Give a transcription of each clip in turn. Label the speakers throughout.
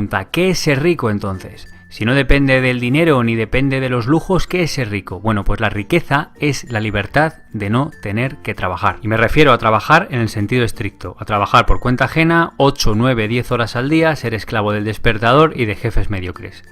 Speaker 1: pregunta, ¿qué es ser rico entonces? Si no depende del dinero ni depende de los lujos, ¿qué es ser rico? Bueno, pues la riqueza es la libertad de no tener que trabajar. Y me refiero a trabajar en el sentido estricto, a trabajar por cuenta ajena, 8, 9, 10 horas al día, ser esclavo del despertador y de jefes mediocres.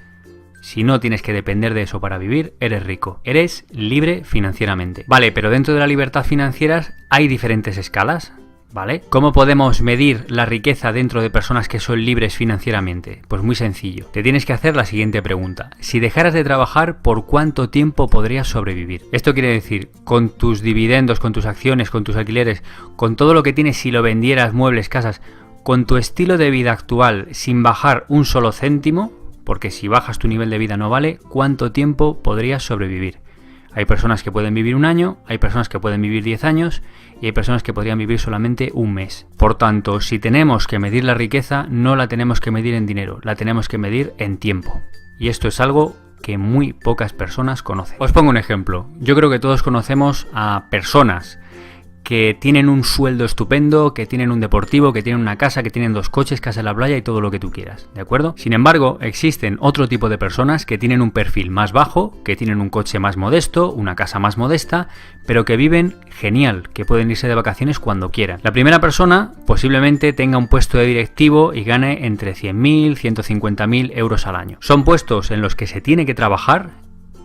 Speaker 1: Si no tienes que depender de eso para vivir, eres rico. Eres libre financieramente. Vale, pero dentro de la libertad financiera hay diferentes escalas. ¿Vale? ¿Cómo podemos medir la riqueza dentro de personas que son libres financieramente? Pues muy sencillo. Te tienes que hacer la siguiente pregunta. Si dejaras de trabajar, ¿por cuánto tiempo podrías sobrevivir? Esto quiere decir, con tus dividendos, con tus acciones, con tus alquileres, con todo lo que tienes si lo vendieras, muebles, casas, con tu estilo de vida actual, sin bajar un solo céntimo, porque si bajas tu nivel de vida no vale, ¿cuánto tiempo podrías sobrevivir? Hay personas que pueden vivir un año, hay personas que pueden vivir 10 años y hay personas que podrían vivir solamente un mes. Por tanto, si tenemos que medir la riqueza, no la tenemos que medir en dinero, la tenemos que medir en tiempo. Y esto es algo que muy pocas personas conocen. Os pongo un ejemplo. Yo creo que todos conocemos a personas que tienen un sueldo estupendo, que tienen un deportivo, que tienen una casa, que tienen 2 coches, casa en la playa y todo lo que tú quieras, ¿de acuerdo? Sin embargo, existen otro tipo de personas que tienen un perfil más bajo, que tienen un coche más modesto, una casa más modesta, pero que viven genial, que pueden irse de vacaciones cuando quieran. La primera persona posiblemente tenga un puesto de directivo y gane entre 100.000 y 150.000 euros al año. Son puestos en los que se tiene que trabajar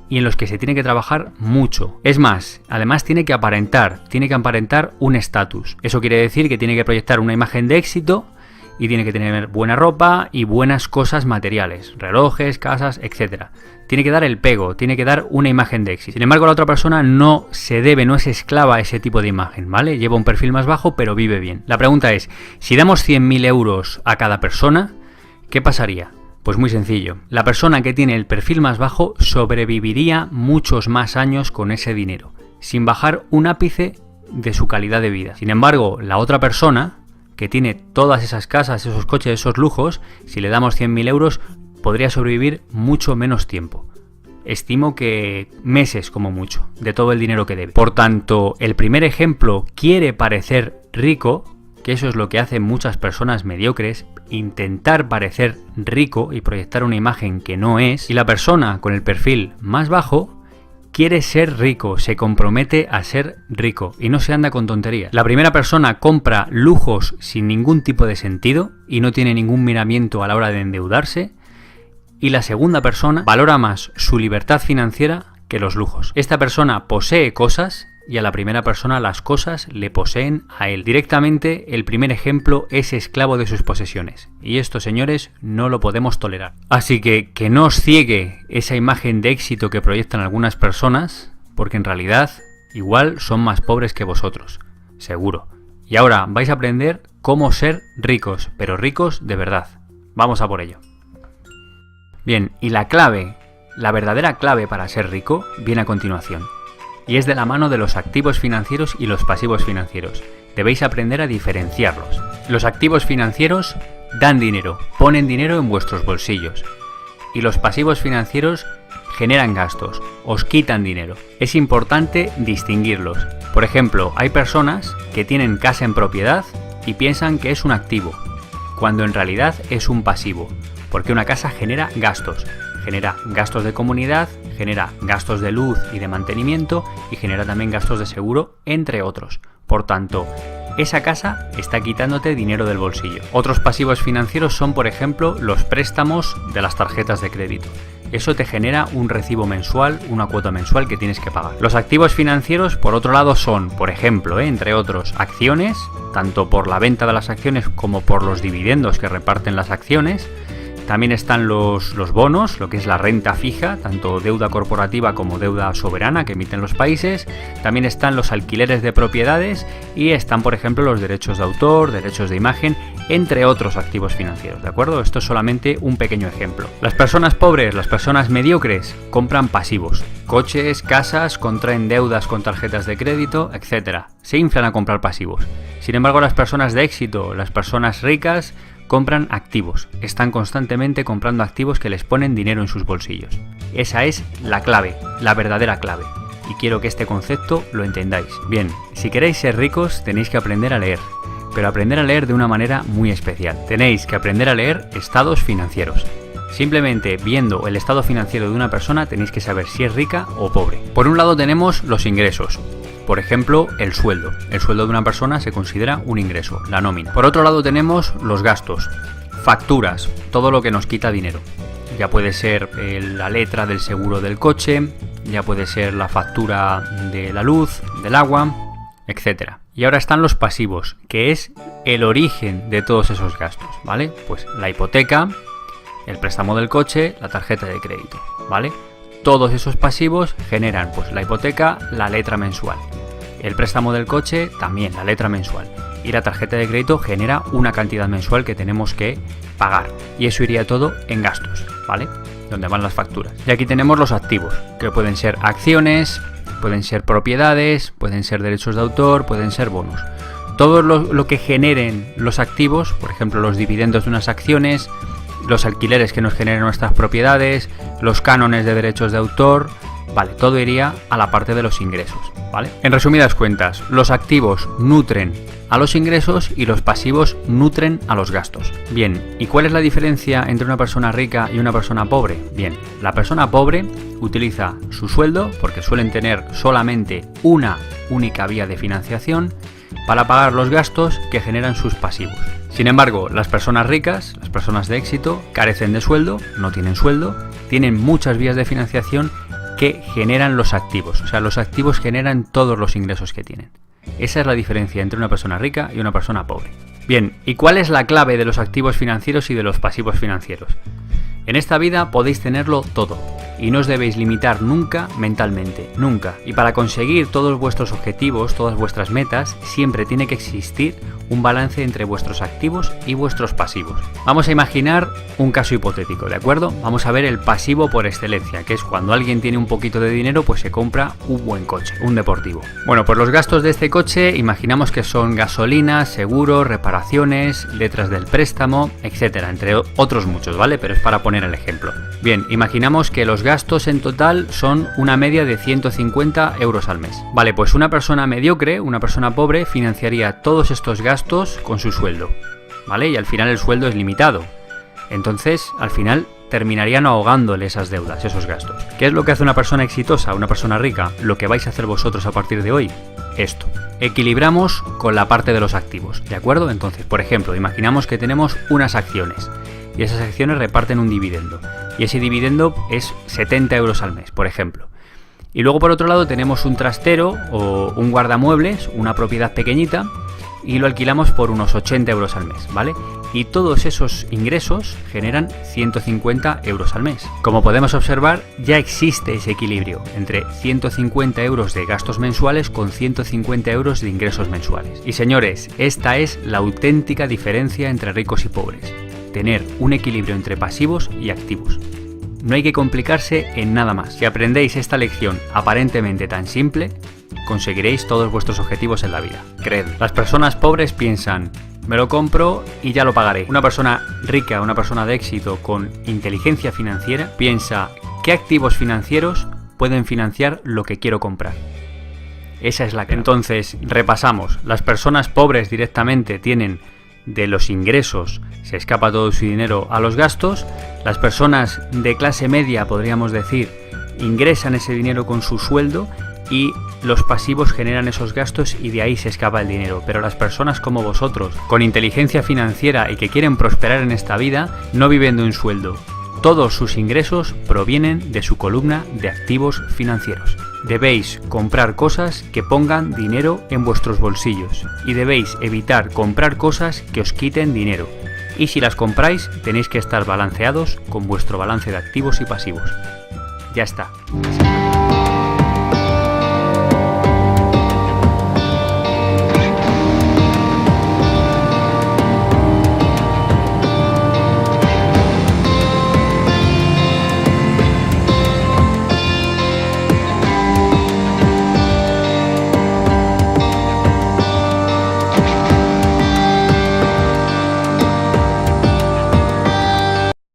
Speaker 1: y en los que se tiene que trabajar mucho. Es más, además tiene que aparentar un estatus. Eso quiere decir que tiene que proyectar una imagen de éxito y tiene que tener buena ropa y buenas cosas materiales, relojes, casas, etc. Tiene que dar el pego, tiene que dar una imagen de éxito. Sin embargo, la otra persona no es esclava a ese tipo de imagen, ¿vale? Lleva un perfil más bajo, pero vive bien. La pregunta es, si damos 100.000 euros a cada persona, ¿qué pasaría? Pues muy sencillo, la persona que tiene el perfil más bajo sobreviviría muchos más años con ese dinero, sin bajar un ápice de su calidad de vida. Sin embargo, la otra persona que tiene todas esas casas, esos coches, esos lujos, si le damos 100.000 euros, podría sobrevivir mucho menos tiempo. Estimo que meses como mucho, de todo el dinero que debe. Por tanto, el primer ejemplo quiere parecer rico, que eso es lo que hacen muchas personas mediocres, intentar parecer rico y proyectar una imagen que no es, y la persona con el perfil más bajo quiere ser rico, se compromete a ser rico y no se anda con tonterías. La primera persona compra lujos sin ningún tipo de sentido y no tiene ningún miramiento a la hora de endeudarse, y la segunda persona valora más su libertad financiera que los lujos. Esta persona posee cosas y a la primera persona las cosas le poseen a él. Directamente, el primer ejemplo es esclavo de sus posesiones. Y esto, señores, no lo podemos tolerar. Así que no os ciegue esa imagen de éxito que proyectan algunas personas, porque en realidad igual son más pobres que vosotros. Seguro. Y ahora vais a aprender cómo ser ricos, pero ricos de verdad. Vamos a por ello. Bien, y la verdadera clave para ser rico, viene a continuación. Y es de la mano de los activos financieros y los pasivos financieros. Debéis aprender a diferenciarlos. Los activos financieros dan dinero, ponen dinero en vuestros bolsillos. Y los pasivos financieros generan gastos, os quitan dinero. Es importante distinguirlos. Por ejemplo, hay personas que tienen casa en propiedad y piensan que es un activo, cuando en realidad es un pasivo, porque una casa genera gastos de comunidad, genera gastos de luz y de mantenimiento y genera también gastos de seguro, entre otros. Por tanto, esa casa está quitándote dinero del bolsillo. Otros pasivos financieros son, por ejemplo, los préstamos de las tarjetas de crédito. Eso te genera un recibo mensual, una cuota mensual que tienes que pagar. Los activos financieros, por otro lado, son, por ejemplo, entre otros, acciones, tanto por la venta de las acciones como por los dividendos que reparten las acciones. También están los bonos, lo que es la renta fija, tanto deuda corporativa como deuda soberana que emiten los países. También están los alquileres de propiedades y están, por ejemplo, los derechos de autor, derechos de imagen, entre otros activos financieros, ¿de acuerdo? Esto es solamente un pequeño ejemplo. Las personas pobres, las personas mediocres, compran pasivos. Coches, casas, contraen deudas con tarjetas de crédito, etc. Se inflan a comprar pasivos. Sin embargo, las personas de éxito, las personas ricas, compran activos, están constantemente comprando activos que les ponen dinero en sus bolsillos. Esa es la clave, la verdadera clave. Y quiero que este concepto lo entendáis. Bien, si queréis ser ricos tenéis que aprender a leer. pero aprender a leer de una manera muy especial. Tenéis que aprender a leer estados financieros. Simplemente viendo el estado financiero de una persona tenéis que saber si es rica o pobre. Por un lado tenemos los ingresos. Por ejemplo, el sueldo. El sueldo de una persona se considera un ingreso, la nómina. Por otro lado tenemos los gastos. Facturas, todo lo que nos quita dinero. Ya puede ser la letra del seguro del coche, ya puede ser la factura de la luz, del agua, etc. Y ahora están los pasivos, que es el origen de todos esos gastos, ¿vale? Pues la hipoteca, el préstamo del coche, la tarjeta de crédito, ¿vale? Todos esos pasivos generan, pues la hipoteca, la letra mensual. El préstamo del coche, también la letra mensual. Y la tarjeta de crédito genera una cantidad mensual que tenemos que pagar. Y eso iría todo en gastos, ¿vale? Donde van las facturas. Y aquí tenemos los activos, que pueden ser acciones, pueden ser propiedades, pueden ser derechos de autor, pueden ser bonos. Todo lo que generen los activos, por ejemplo los dividendos de unas acciones, los alquileres que nos generen nuestras propiedades, los cánones de derechos de autor, vale, todo iría a la parte de los ingresos, ¿vale? En resumidas cuentas, los activos nutren a los ingresos y los pasivos nutren a los gastos. Bien, ¿y cuál es la diferencia entre una persona rica y una persona pobre? Bien, la persona pobre utiliza su sueldo, porque suelen tener solamente una única vía de financiación, para pagar los gastos que generan sus pasivos. Sin embargo, las personas ricas, las personas de éxito, carecen de sueldo, no tienen sueldo, tienen muchas vías de financiación que generan los activos. O sea, los activos generan todos los ingresos que tienen. Esa es la diferencia entre una persona rica y una persona pobre. Bien, ¿y cuál es la clave de los activos financieros y de los pasivos financieros? En esta vida podéis tenerlo todo y no os debéis limitar nunca mentalmente, nunca. Y para conseguir todos vuestros objetivos, todas vuestras metas, siempre tiene que existir un balance entre vuestros activos y vuestros pasivos. Vamos a imaginar un caso hipotético, ¿de acuerdo? Vamos a ver el pasivo por excelencia, que es cuando alguien tiene un poquito de dinero, pues se compra un buen coche, un deportivo. Bueno, pues los gastos de este coche imaginamos que son gasolina, seguros, reparaciones, letras del préstamo, etcétera, entre otros muchos, ¿vale? Pero es para poner el ejemplo. Bien, imaginamos que los gastos en total son una media de 150 euros al mes. Vale, pues una persona mediocre, una persona pobre, financiaría todos estos gastos con su sueldo, ¿vale? Y al final el sueldo es limitado. Entonces, al final terminarían ahogándole esas deudas, esos gastos. ¿Qué es lo que hace una persona exitosa, una persona rica? Lo que vais a hacer vosotros a partir de hoy. Esto. Equilibramos con la parte de los activos, ¿de acuerdo? Entonces, por ejemplo, imaginamos que tenemos unas acciones y esas acciones reparten un dividendo. Y ese dividendo es 70 euros al mes, por ejemplo. Y luego, por otro lado, tenemos un trastero o un guardamuebles, una propiedad pequeñita, y lo alquilamos por unos 80 euros al mes, ¿vale? Y todos esos ingresos generan 150 euros al mes. Como podemos observar, ya existe ese equilibrio entre 150 euros de gastos mensuales con 150 euros de ingresos mensuales. Y señores, esta es la auténtica diferencia entre ricos y pobres. Tener un equilibrio entre pasivos y activos. No hay que complicarse en nada más. Si aprendéis esta lección aparentemente tan simple, conseguiréis todos vuestros objetivos en la vida. Creed. Las personas pobres piensan, me lo compro y ya lo pagaré. Una persona rica, una persona de éxito con inteligencia financiera, piensa, ¿qué activos financieros pueden financiar lo que quiero comprar? Esa es la clave. Entonces, repasamos. Las personas pobres directamente tienen de los ingresos, se escapa todo su dinero a los gastos. Las personas de clase media, podríamos decir, ingresan ese dinero con su sueldo y los pasivos generan esos gastos y de ahí se escapa el dinero. Pero las personas como vosotros, con inteligencia financiera y que quieren prosperar en esta vida, no viven de un sueldo. Todos sus ingresos provienen de su columna de activos financieros. Debéis comprar cosas que pongan dinero en vuestros bolsillos y debéis evitar comprar cosas que os quiten dinero. Y si las compráis, tenéis que estar balanceados con vuestro balance de activos y pasivos. Ya está.